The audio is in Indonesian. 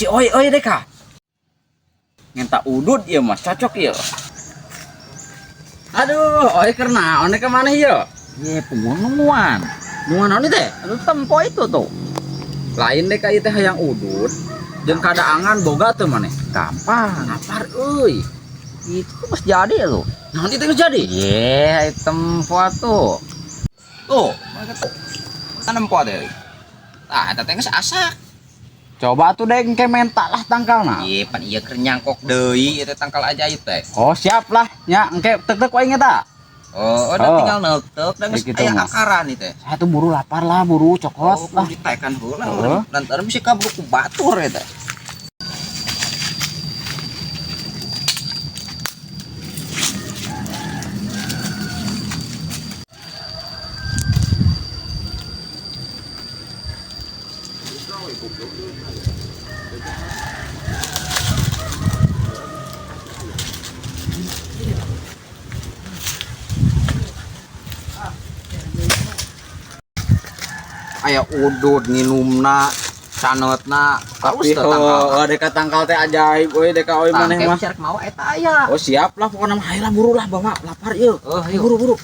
si oi deh kak. Ngenta udut ya mas, cocok ya. Aduh, oi karena one kemana ya? Ye punguan. Nuan ini teh? Aduh tempo itu tuh. Lain deh kak itu yang udut. Jeung kada angan boga tuh mana? Gampang. Lapar euy. Itu pas jadi tuh. Nanti teh jadi. Ye tempo tuh. Tuh, tanam po deh. Ah, eta teh geus asak. Coba tuh deng ke mentak lah tangkalna. Ieu pan ieu keur nyangkok deui eta tangkal ajaib teh. Oh siap lah nya engke tek-tek wae ngeta. Oh, udah tinggal neuteuk dan geus Gitu, aya Mas. akaran ieu teh. Saya tuh buru lapar lah, buru coklat Oh, lah. ditekan heula. Heeh. Lantaran bisa kabur ku batur eta. Aya udud nginumna sanetna tapi deka tangkal teh ajaib euy deka euy maneh mah. Mau eta aya. Oh siap lah pokona mah hayu lah buru lah bawa lapar ieu. Oh, ayo. Buru.